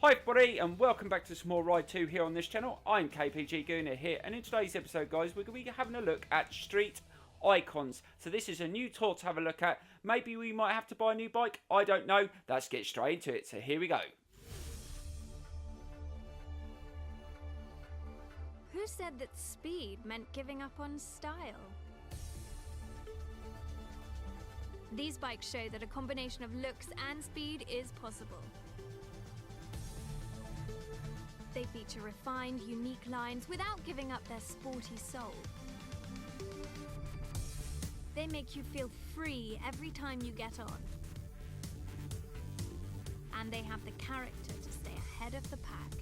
Hi everybody and welcome back to some more Ride 2 here on this channel. I'm KPG-GOONER here, and in today's episode guys we're going to be having a look at street icons. So this is a new tour to have a look at. Maybe we might have to buy a new bike, I don't know. Let's get straight into it, so here we go. Who said that speed meant giving up on style? These bikes show that a combination of looks and speed is possible. They feature refined, unique lines without giving up their sporty soul. They make you feel free every time you get on. And they have the character to stay ahead of the pack.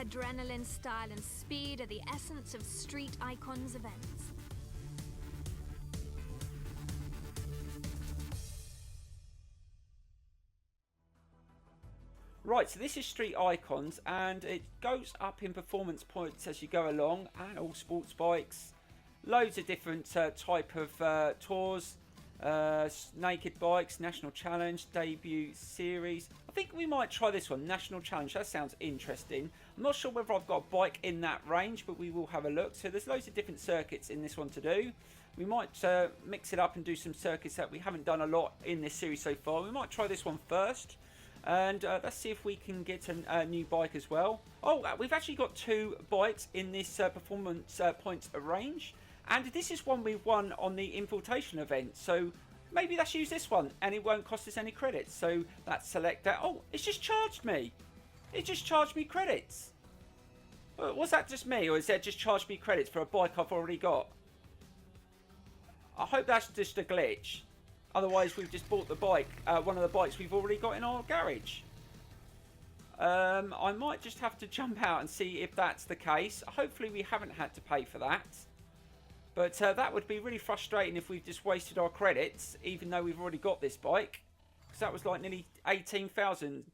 Adrenaline, style, and speed are the essence of Street Icons events. Right, so this is Street Icons, and it goes up in performance points as you go along, and all sports bikes, loads of different type of tours, naked bikes, National Challenge, debut series. I think we might try this one, National Challenge. That sounds interesting. I'm not sure whether I've got a bike in that range, but we will have a look. So there's loads of different circuits in this one to do. We might mix it up and do some circuits that we haven't done a lot in this series so far. We might try this one first. And let's see if we can get a new bike as well. Oh, we've actually got two bikes in this performance points range. And this is one we've won on the infiltration event. So maybe let's use this one and it won't cost us any credits. So let's select that. Oh, it's just charged me. It just charged me credits. Was that just me, or is that just charged me credits for a bike I've already got? I hope that's just a glitch. Otherwise, we've just bought the bike, one of the bikes we've already got in our garage. I might just have to jump out and see if that's the case. Hopefully, we haven't had to pay for that. But that would be really frustrating if we've just wasted our credits, even though we've already got this bike. Because that was like nearly 18,000.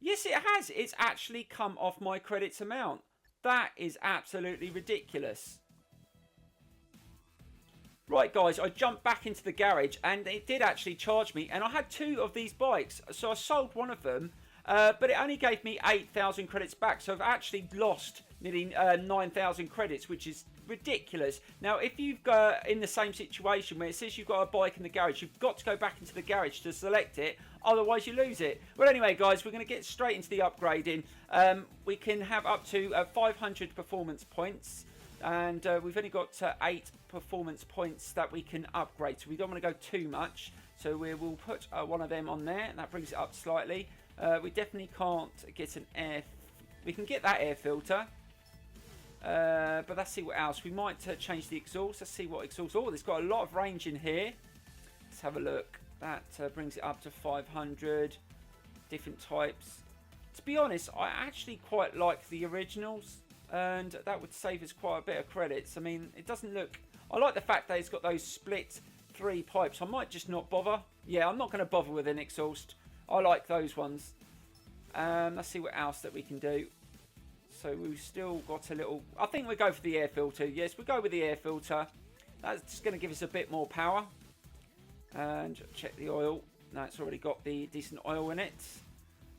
Yes, it has. It's actually come off my credits amount. That is absolutely ridiculous. Right guys, I jumped back into the garage and it did actually charge me, and I had two of these bikes, so I sold one of them, but it only gave me 8,000 credits back, so I've actually lost nearly 9,000 credits, which is ridiculous. Now if you've got in the same situation where it says you've got a bike in the garage, you've got to go back into the garage to select it, otherwise you lose it. Well anyway guys, we're going to get straight into the upgrading. We can have up to 500 performance points. And we've only got 8 performance points that we can upgrade, so we don't want to go too much, so we will put one of them on there, and that brings it up slightly. We definitely can't get an air, we can get that air filter, but let's see what else. We might change the exhaust. Let's see what exhaust. Oh, there's got a lot of range in here. Let's have a look. That brings it up to 500 different types. To be honest, I actually quite like the originals, and that would save us quite a bit of credits. I mean, it doesn't look... I like the fact that it's got those split 3 pipes. I might just not bother. Yeah, I'm not going to bother with an exhaust. I like those ones. Let's see what else that we can do. So we've still got a little... I think we go for the air filter. Yes, we go with the air filter. That's just going to give us a bit more power. And check the oil. No, it's already got the decent oil in it.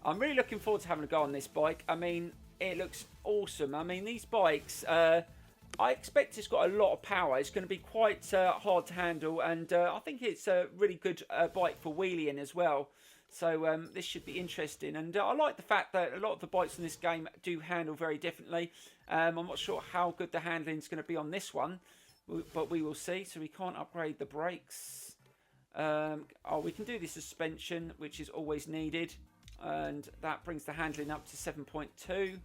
I'm really looking forward to having a go on this bike. I mean... it looks awesome. I mean, these bikes, I expect it's got a lot of power. It's going to be quite hard to handle, and I think it's a really good bike for wheeling as well. So this should be interesting, and I like the fact that a lot of the bikes in this game do handle very differently. I'm not sure how good the handling is going to be on this one, but we will see. So we can't upgrade the brakes. Oh, we can do the suspension, which is always needed. And that brings the handling up to 7.2,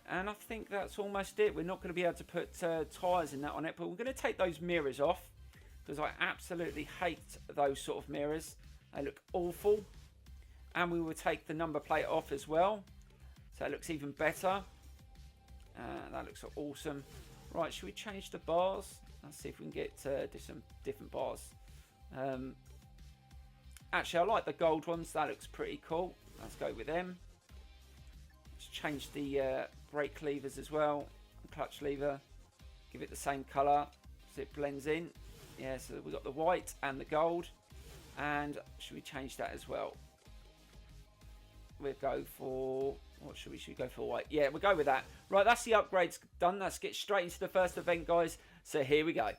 and I think that's almost it. We're not going to be able to put tyres in that on it, but we're going to take those mirrors off, because I absolutely hate those sort of mirrors. They look awful. And we will take the number plate off as well, so it looks even better. That looks awesome. Right, should we change the bars? Let's see if we can get some different bars. Actually, I like the gold ones. That looks pretty cool. Let's go with them. Let's change the brake levers as well. Clutch lever. Give it the same colour so it blends in. Yeah, so we've got the white and the gold. And should we change that as well? we'll go for... What should we go for? White. Yeah, we'll go with that. Right, that's the upgrades done. Let's get straight into the first event, guys. So here we go.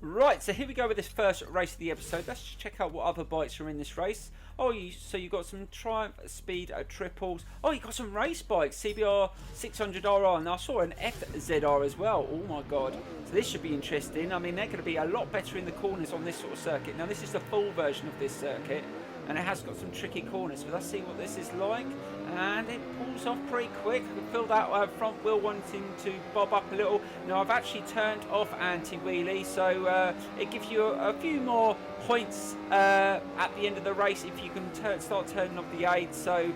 Right, so here we go with this first race of the episode. Let's just check out what other bikes are in this race. Oh, so you got some Triumph Speed triples. Oh, you got some race bikes, CBR 600RR, and I saw an FZR as well. Oh my god, so this should be interesting. I mean, they're going to be a lot better in the corners on this sort of circuit. Now, this is the full version of this circuit, and it has got some tricky corners. But let's see what this is like. And it pulls off pretty quick. I can feel that front wheel wanting to bob up a little. Now, I've actually turned off anti-wheelie, so it gives you a few more points at the end of the race if you can start turning off the aid. So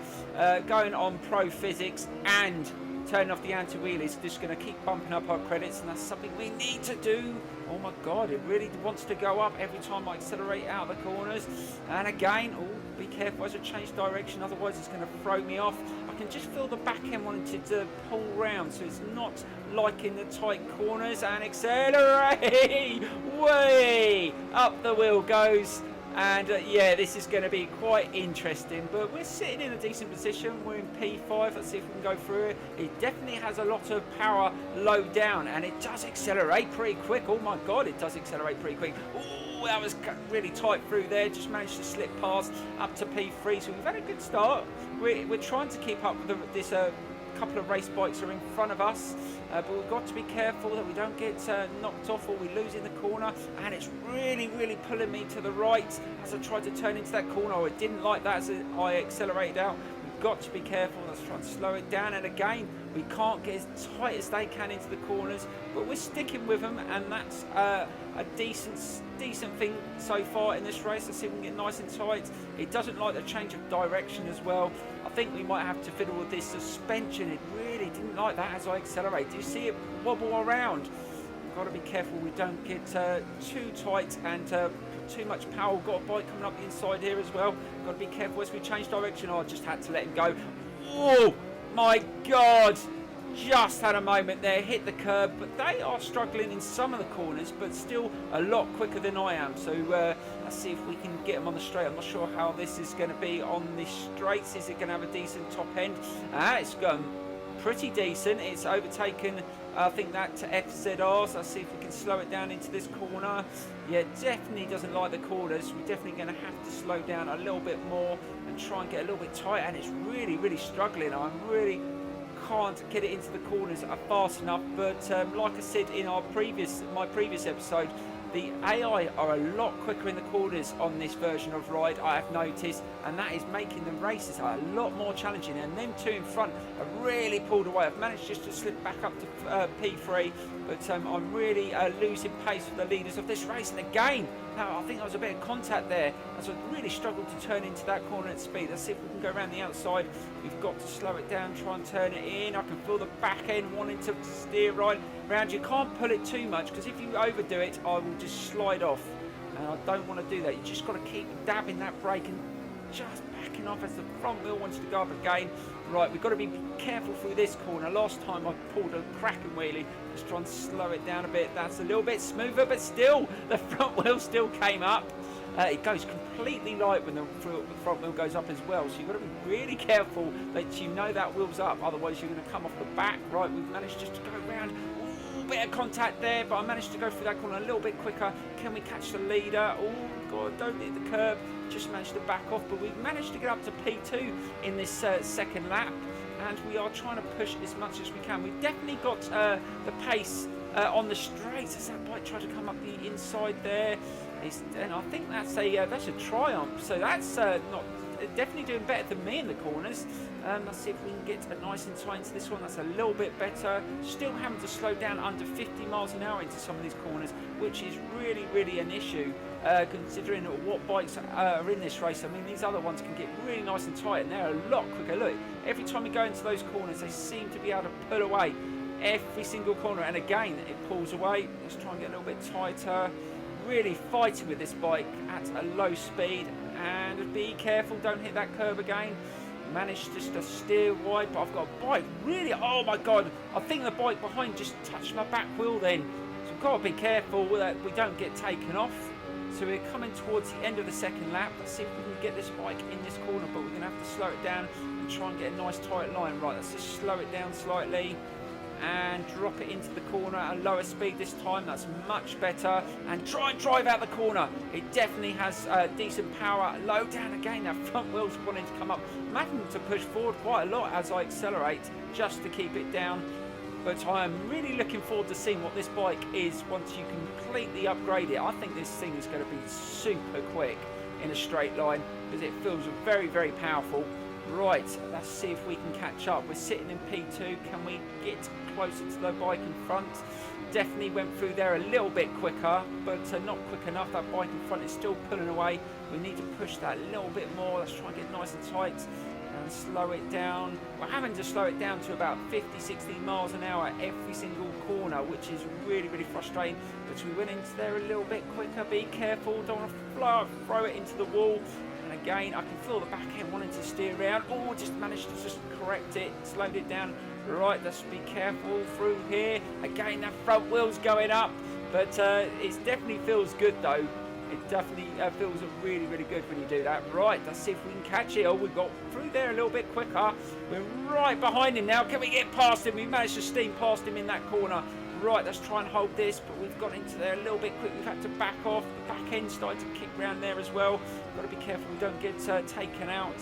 going on pro physics and turning off the anti-wheelie is just going to keep bumping up our credits, and that's something we need to do. Oh my god, it really wants to go up every time I accelerate out the corners. And again, oh, be careful as I change direction, otherwise it's going to throw me off. I can just feel the back end wanting to pull round, so it's not like in the tight corners. And accelerate! Way! Up the wheel goes. And yeah, this is going to be quite interesting, but we're sitting in a decent position. We're in P5. Let's see if we can go through it. It definitely has a lot of power low down, and it does accelerate pretty quick. Oh my god, it does accelerate pretty quick. Oh, that was really tight through there. Just managed to slip past up to P3, so we've had a good start. We're trying to keep up with this couple of race bikes are in front of us, but we've got to be careful that we don't get knocked off or we lose in the corner. And it's really pulling me to the right as I tried to turn into that corner. I didn't like that as I accelerated out. We've got to be careful. Let's try and slow it down. And again, we can't get as tight as they can into the corners, but we're sticking with them, and that's a decent thing so far in this race. Let's see if we can get nice and tight. It doesn't like the change of direction as well. I think we might have to fiddle with this suspension. It really didn't like that as I accelerate. Do you see it wobble around? We've got to be careful we don't get too tight and too much power. We've got a bike coming up the inside here as well. Got to be careful as we change direction. Oh, I just had to let him go. Oh my god! Just had a moment there, hit the curb, but they are struggling in some of the corners, but still a lot quicker than I am. So let's see if we can get them on the straight. I'm not sure how this is going to be on the straights. Is it going to have a decent top end? It's gone pretty decent. It's overtaken, I think, that to FZR. So let's see if we can slow it down into this corner. Yeah, definitely doesn't like the corners. We're definitely going to have to slow down a little bit more and try and get a little bit tight. And it's really struggling. I'm really can't get it into the corners fast enough, but like I said in my previous episode, the AI are a lot quicker in the corners on this version of Ride, I have noticed, and that is making the races a lot more challenging. And them two in front have really pulled away. I've managed just to slip back up to P3, but I'm really losing pace for the leaders of this race. And again, now I think there was a bit of contact there as I really struggled to turn into that corner at speed. Let's see if we can go around the outside. We've got to slow it down, try and turn it in. I can feel the back end wanting to steer right around. You can't pull it too much, because if you overdo it, I will just slide off, and I don't want to do that. You just got to keep dabbing that brake and just backing off as the front wheel wants to go up again. Right, we've got to be careful through this corner. Last time I pulled a cracking wheelie. Just try and slow it down a bit. That's a little bit smoother, but still the front wheel still came up. It goes completely light when the front wheel goes up as well, so you've got to be really careful that you know that wheel's up, otherwise you're going to come off the back. Right, we've managed just to go around. Ooh, bit of contact there, but I managed to go through that corner a little bit quicker. Can we catch the leader? Oh god, don't hit the curb. Just managed to back off, but we've managed to get up to P2 in this second lap, and we are trying to push as much as we can. We've definitely got the pace on the straights as that bike tried to come up the inside there. And I think that's a Triumph, so that's not definitely doing better than me in the corners. Let's see if we can get a nice and tight into this one. That's a little bit better. Still having to slow down under 50 miles an hour into some of these corners, which is really an issue considering what bikes are in this race. I mean, these other ones can get really nice and tight, and they're a lot quicker. Look, every time we go into those corners, they seem to be able to pull away every single corner, and again, it pulls away. Let's try and get a little bit tighter. Really fighting with this bike at a low speed, and be careful, don't hit that curb again. Managed just to steer wide, but I've got a bike really, oh my god, I think the bike behind just touched my back wheel then, so I've got to be careful that we don't get taken off. So we're coming towards the end of the second lap. Let's see if we can get this bike in this corner, but we're going to have to slow it down and try and get a nice tight line. Right, let's just slow it down slightly and drop it into the corner at a lower speed this time. That's much better. And try and drive out the corner. It definitely has decent power. Low down again. That front wheel's wanting to come up. I'm having to push forward quite a lot as I accelerate just to keep it down. But I am really looking forward to seeing what this bike is once you completely upgrade it. I think this thing is going to be super quick in a straight line because it feels very, very powerful. Right, let's see if we can catch up. We're sitting in P2. Can we get closer to the bike in front? Definitely went through there a little bit quicker, but not quick enough. That bike in front is still pulling away. We need to push that a little bit more. Let's try and get nice and tight and slow it down. We're having to slow it down to about 50-60 miles an hour every single corner, which is really, really frustrating. But we went into there a little bit quicker. Be careful, don't want to throw it into the wall. And again, I can feel the back end wanting to steer around. Oh, just managed to just correct it, slowed it down. Right, let's be careful through here. Again, that front wheel's going up, but it definitely feels good though. It definitely feels really, really good when you do that. Right, let's see if we can catch it. Oh, we got through there a little bit quicker. We're right behind him now. Can we get past him? We managed to steam past him in that corner. Right, let's try and hold this, but we've got into there a little bit quick. We've had to back off. The back end started to kick round there as well. Got to be careful we don't get taken out.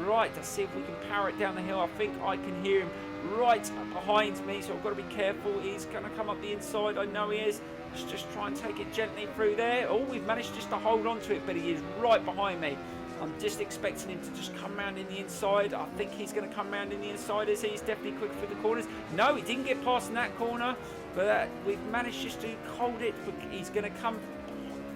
Right, let's see if we can power it down the hill. I think I can hear him right behind me, so I've got to be careful. He's going to come up the inside. I know he is. Let's just try and take it gently through there. Oh, we've managed just to hold on to it, but he is right behind me. I'm just expecting him to just come round in the inside. I think he's going to come round in the inside as he's definitely quick through the corners. No, he didn't get past in that corner, but we've managed just to hold it. He's going to come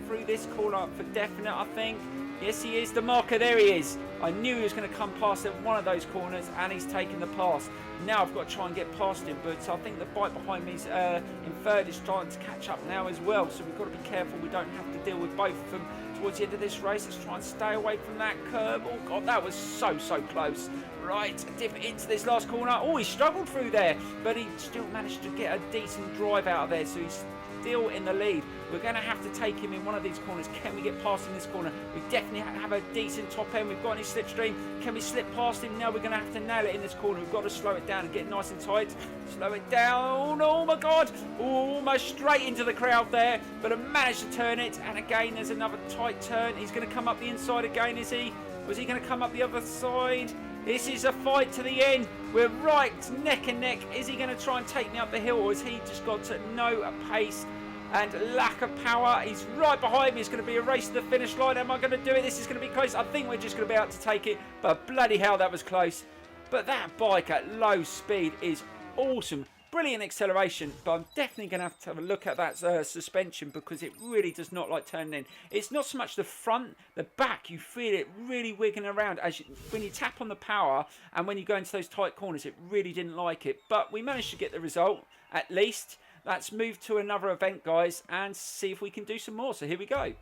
through this corner for definite, I think. Yes, he is. The marker, there he is. I knew he was going to come past at one of those corners, and he's taken the pass. Now I've got to try and get past him, but I think the bike behind me is in third is trying to catch up now as well. So we've got to be careful we don't have to deal with both of them towards the end of this race. Let's try and stay away from that curb. Oh God, that was so close. Right, dip into this last corner. Oh, he struggled through there, but he still managed to get a decent drive out of there. So he's still in the lead. We're going to have to take him in one of these corners. Can we get past in this corner? We definitely have a decent top end. We've got his slipstream. Can we slip past him? No, we're going to have to nail it in this corner. We've got to slow it down and get nice and tight. Slow it down. Oh my God. Oh, almost straight into the crowd there, but I managed to turn it. And again, there's another tight turn. He's going to come up the inside again, is he? Was he going to come up the other side? This is a fight to the end. We're right neck and neck. Is he going to try and take me up the hill, or has he just got to no pace and lack of power? He's right behind me. It's going to be a race to the finish line. Am I going to do it? This is going to be close. I think we're just going to be able to take it, but bloody hell, that was close. But that bike at low speed is awesome. Brilliant acceleration, but I'm definitely going to have a look at that suspension because it really does not like turning in. It's not so much the front, the back, you feel it really wiggling around when you tap on the power, and when you go into those tight corners, it really didn't like it. But we managed to get the result, at least. Let's move to another event, guys, and see if we can do some more. So here we go.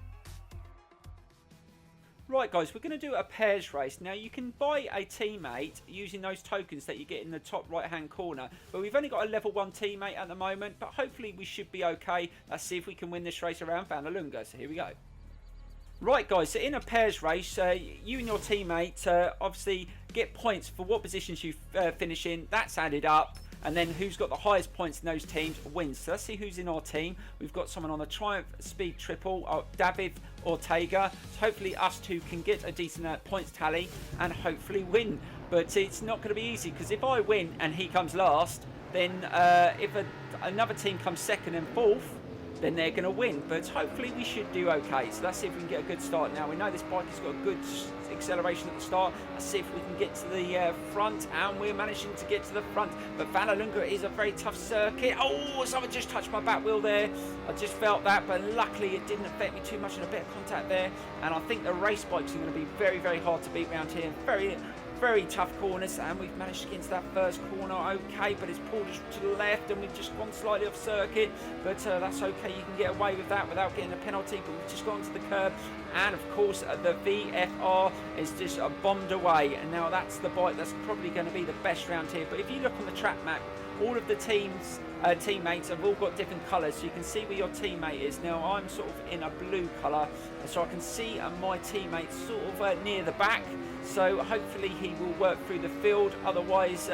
Right, guys, we're going to do a pairs race. Now, you can buy a teammate using those tokens that you get in the top right-hand corner. But we've only got a level 1 teammate at the moment, but hopefully we should be okay. Let's see if we can win this race around Vanalunga. So here we go. Right, guys, so in a pairs race, you and your teammate obviously get points for what positions you finish in. That's added up. And then who's got the highest points in those teams wins. So let's see who's in our team. We've got someone on the Triumph Speed Triple, David Ortega. So hopefully us two can get a decent points tally and hopefully win. But it's not going to be easy, because if I win and he comes last, then if another team comes second and fourth, then they're going to win. But hopefully we should do okay. So let's see if we can get a good start now. We know this bike has got a good acceleration at the start. Let's see if we can get to the front, and we're managing to get to the front. But Vanalunga is a very tough circuit. Oh, someone just touched my back wheel there. I just felt that, but luckily it didn't affect me too much, and a bit of contact there. And I think the race bikes are going to be very, very hard to beat around here. Very tough corners, and we've managed to get into that first corner okay, but it's pulled us to the left and we've just gone slightly off circuit, but that's okay. You can get away with that without getting a penalty, but we've just gone to the curb and of course the VFR is just bombed away. And now that's the bike that's probably going to be the best round here. But if you look on the track map, all of the teammates have all got different colours, so you can see where your teammate is. Now I'm sort of in a blue colour, so I can see my teammate sort of near the back, so hopefully he will work through the field. Otherwise,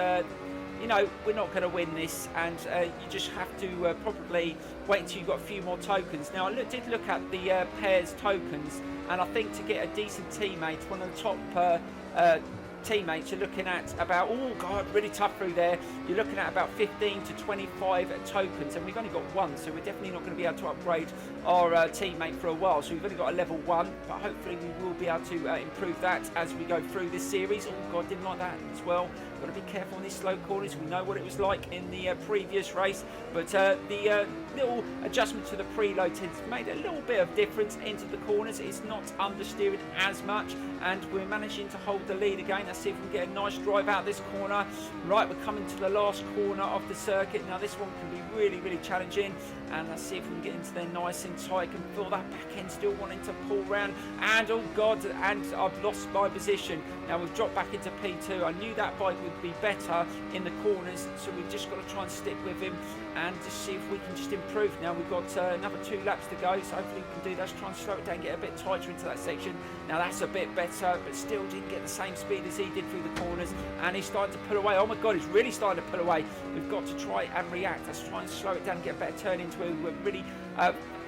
you know, we're not going to win this, and you just have to probably wait until you've got a few more tokens. Now I did look at the pairs tokens, and I think to get a decent teammate, one of the top teammates, you're looking at about, oh god, really tough through there, you're looking at about 15 to 25 tokens, and we've only got one, so we're definitely not going to be able to upgrade our teammate for a while. So we've only got a level 1, but hopefully we will be able to improve that as we go through this series. Oh god, didn't like that as well. Got to be careful on these slow corners. We know what it was like in the previous race, but the little adjustment to the preload has made a little bit of difference into the corners. It's not understeering as much, and we're managing to hold the lead again. Let's see if we can get a nice drive out this corner. Right, we're coming to the last corner of the circuit. Now this one can be really, really challenging, and let's see if we can get into there nice and tight. I can feel that back end still wanting to pull round, and oh god, and I've lost my position. Now we've dropped back into P2. I knew that bike would be better in the corners, so we've just got to try and stick with him and just see if we can just improve. Now we've got another 2 laps to go, so hopefully we can do that. Let's try and slow it down, get a bit tighter into that section. Now that's a bit better, but still didn't get the same speed as he did through the corners, and he's starting to pull away. Oh my god, he's really starting to pull away. We've got to try and react. Let's try and slow it down, get a better turn into it. We're really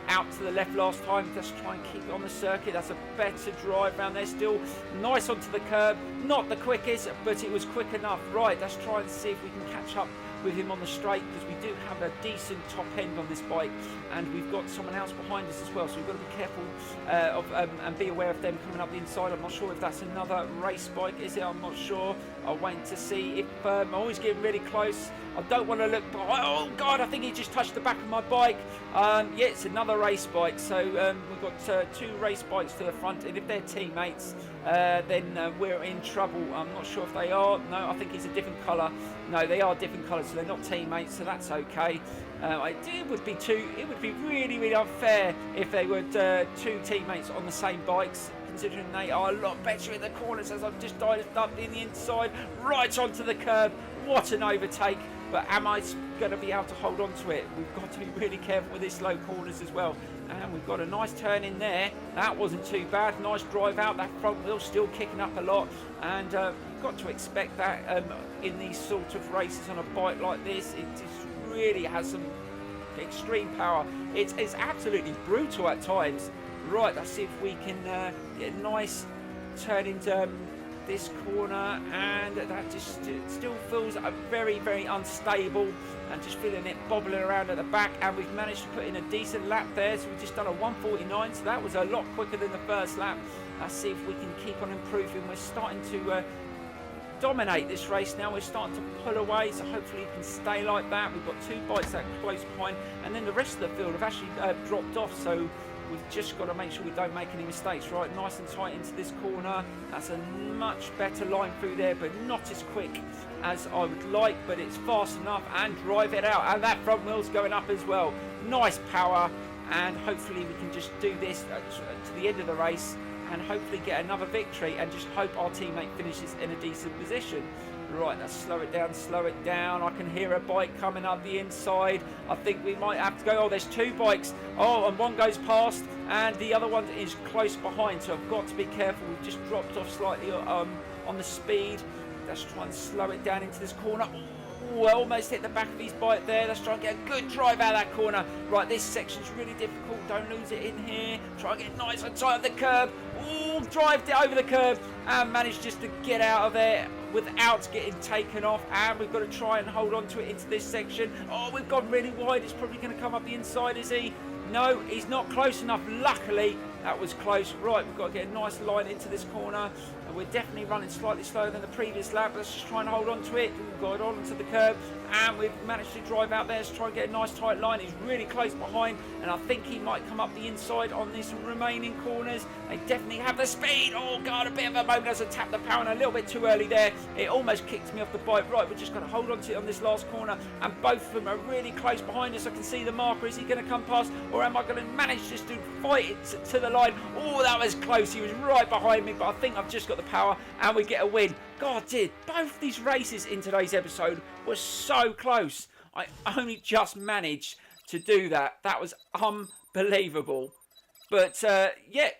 out to the left last time. Let's try and keep it on the circuit. That's a better drive around there. Still nice onto the curb. Not the quickest, but it was quick enough. Right, let's try and see if we can catch up with him on the straight, because we do have a decent top end on this bike, and we've got someone else behind us as well, so we've got to be careful and be aware of them coming up the inside. I'm not sure if that's another race bike, is it? I'm not sure. I'll wait to see if I'm always getting really close. I don't want to look, oh god, I think he just touched the back of my bike. Yeah, it's another race bike, so we've got 2 race bikes to the front, and if they're teammates, then we're in trouble. I'm not sure if they are. No, I think he's a different colour. No, they are different colours, so they're not teammates, so that's okay. It would be really, really unfair if they were 2 teammates on the same bikes, considering they are a lot better in the corners, as I've just dived up in the inside, right onto the curb. What an overtake, but am I going to be able to hold on to it? We've got to be really careful with these low corners as well. And we've got a nice turn in there. That wasn't too bad. Nice drive out. That front wheel still kicking up a lot, and you've got to expect that in these sort of races on a bike like this. It just really has some extreme power. It's absolutely brutal at times. Right, let's see if we can get a nice turn into this corner, and that just still feels very, very unstable, and just feeling it bobbling around at the back. And we've managed to put in a decent lap there, so we've just done a 1:49, so that was a lot quicker than the first lap. Let's see if we can keep on improving. We're starting to dominate this race now. We're starting to pull away, so hopefully we can stay like that. We've got 2 bikes that are close behind, and then the rest of the field have actually dropped off, so we've just got to make sure we don't make any mistakes. Right, nice and tight into this corner. That's a much better line through there, but not as quick as I would like, but it's fast enough, and drive it out. And that front wheel's going up as well. Nice power, and hopefully we can just do this to the end of the race, and hopefully get another victory, and just hope our teammate finishes in a decent position. Right, let's slow it down, slow it down. I can hear a bike coming up the inside. I think we might have to go. Oh, there's 2 bikes. Oh, and one goes past, and the other one is close behind, so I've got to be careful. We've just dropped off slightly on the speed. Let's try and slow it down into this corner. Ooh, I almost hit the back of his bike there. Let's try and get a good drive out of that corner. Right, this section's really difficult. Don't lose it in here. Try and get nice and tight on the curb. Ooh, drive it over the curb, and managed just to get out of there without getting taken off. And we've got to try and hold on to it into this section. Oh, we've gone really wide. It's probably going to come up the inside, is he? No, he's not close enough. Luckily, that was close. Right, we've got to get a nice line into this corner. And we're definitely running slightly slower than the previous lap. Let's just try and hold on to it. We've got it on to the curb, and we've managed to drive out there. Let's try and get a nice tight line. He's really close behind, and I think he might come up the inside on these remaining corners. They definitely have the speed. Oh god, a bit of a moment as I tapped the power, and a little bit too early there. It almost kicked me off the bike. Right, we're just going to hold on to it on this last corner, and both of them are really close behind us. I can see the marker. Is he going to come past, or am I going to manage just to fight it to the the line. Oh, that was close. He was right behind me, but I think I've just got the power and we get a win. God, dude, both these races in today's episode were so close. I only just managed to do that. That was unbelievable. But, yeah,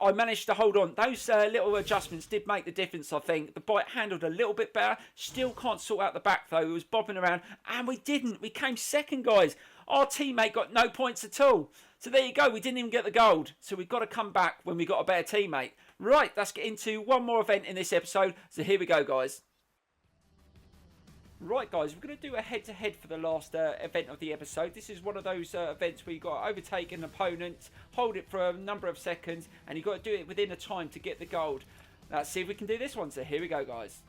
I managed to hold on. Those little adjustments did make the difference, I think. The bike handled a little bit better. Still can't sort out the back, though. It was bobbing around. And we didn't. We came second, guys. Our teammate got no points at all. So there you go. We didn't even get the gold. So we've got to come back when we got a better teammate. Right, let's get into one more event in this episode. So here we go, guys. Right, guys, we're going to do a head-to-head for the last event of the episode. This is one of those events where you've got to overtake an opponent, hold it for a number of seconds, and you've got to do it within a time to get the gold. Let's see if we can do this one. So here we go, guys.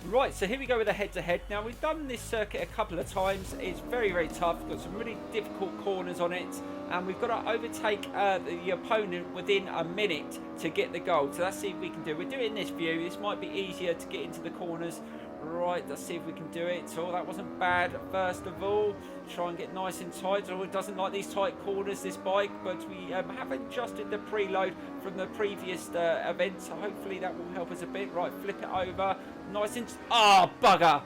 Right, so here we go with a head-to-head. Now, we've done this circuit a couple of times. It's very, very tough. We've got some really difficult corners on it, and we've got to overtake the opponent within a minute to get the gold. So let's see if we can do it. We're doing this view. This might be easier to get into the corners. Right, let's see if we can do it. So that wasn't bad first of all. Try and get nice and tight. Oh, it doesn't like these tight corners, this bike, but we have adjusted the preload from the previous event, so hopefully that will help us a bit. Right, flip it over. Nice and... Oh, bugger!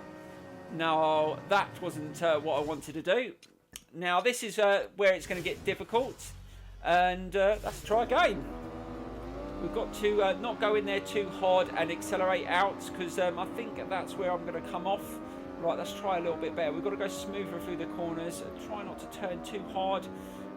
No, that wasn't what I wanted to do. Now, this is where it's going to get difficult. And let's try again. We've got to not go in there too hard and accelerate out, because I think that's where I'm going to come off. Right, let's try a little bit better. We've got to go smoother through the corners. Try not to turn too hard.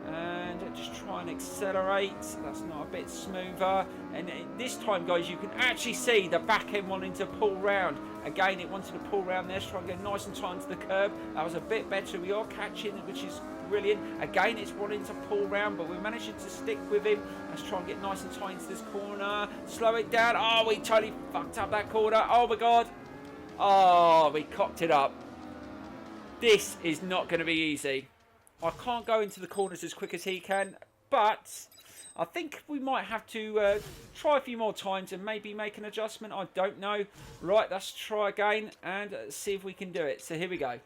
And just try and accelerate. That's not a bit smoother. And this time, guys, you can actually see the back end wanting to pull round. Again, it wanted to pull round there. Let's try and get nice and tight into the curb. That was a bit better. We are catching, which is brilliant. Again, it's wanting to pull round, but we're managing to stick with him. Let's try and get nice and tight into this corner. Slow it down. Oh, we totally fucked up that corner. Oh, my God. Oh, we cocked it up. This is not going to be easy. I can't go into the corners as quick as he can, but I think we might have to try a few more times and maybe make an adjustment. I don't know. Right, let's try again and see if we can do it. So here we go.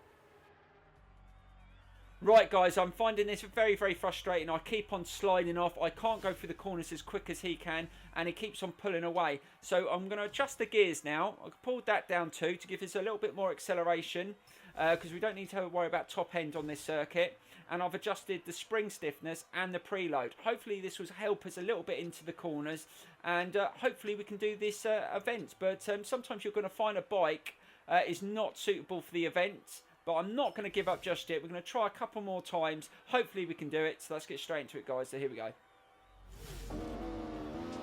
Right, guys, I'm finding this very, very frustrating. I keep on sliding off. I can't go through the corners as quick as he can, and he keeps on pulling away. So I'm going to adjust the gears now. I've pulled that down too to give us a little bit more acceleration, because we don't need to worry about top end on this circuit. And I've adjusted the spring stiffness and the preload. Hopefully this will help us a little bit into the corners, and hopefully we can do this event. But sometimes you're going to find a bike is not suitable for the event. But I'm not going to give up just yet. We're going to try a couple more times. Hopefully we can do it. So let's get straight into it, guys. So here we go.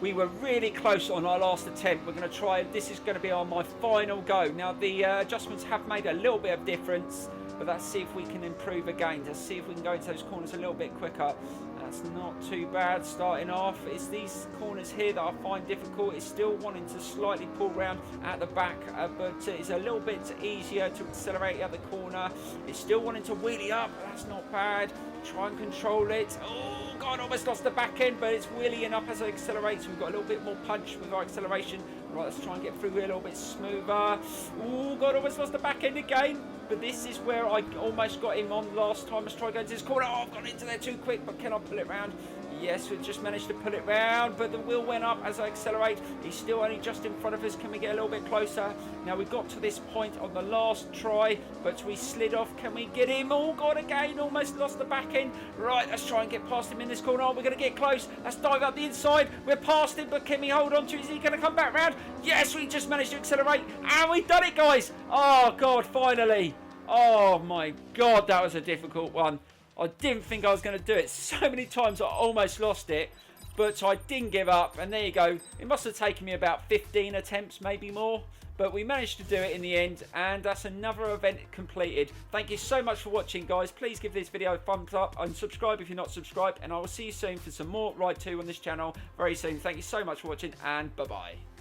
We were really close on our last attempt. We're going to try. This is going to be my final go. Now, the adjustments have made a little bit of difference. But let's see if we can improve again. Let's see if we can go into those corners a little bit quicker. That's not too bad starting off. It's these corners here that I find difficult. It's still wanting to slightly pull round at the back, but it's a little bit easier to accelerate at the corner. It's still wanting to wheelie up. That's not bad. Try and control it. Oh, God, almost lost the back end, but it's wheeling up as I accelerate. So we've got a little bit more punch with our acceleration. Right, let's try and get through here a little bit smoother. Oh, God, almost lost the back end again. But this is where I almost got him on last time. Let's try going to this corner. Oh, I've gone into there too quick, but can I pull it round? Yes, we just managed to pull it round, but the wheel went up as I accelerate. He's still only just in front of us. Can we get a little bit closer? Now, we got to this point on the last try, but we slid off. Can we get him? Oh, God, again, almost lost the back end. Right, let's try and get past him in this corner. Oh, we're going to get close. Let's dive up the inside. We're past him, but can we hold on to it? Is he going to come back round? Yes, we just managed to accelerate, and we've done it, guys. Oh, God, finally. Oh, my God, that was a difficult one. I didn't think I was going to do it. So many times I almost lost it, but I didn't give up. And there you go. It must have taken me about 15 attempts, maybe more. But we managed to do it in the end, and that's another event completed. Thank you so much for watching, guys. Please give this video a thumbs up and subscribe if you're not subscribed. And I will see you soon for some more Ride 2 on this channel very soon. Thank you so much for watching, and bye-bye.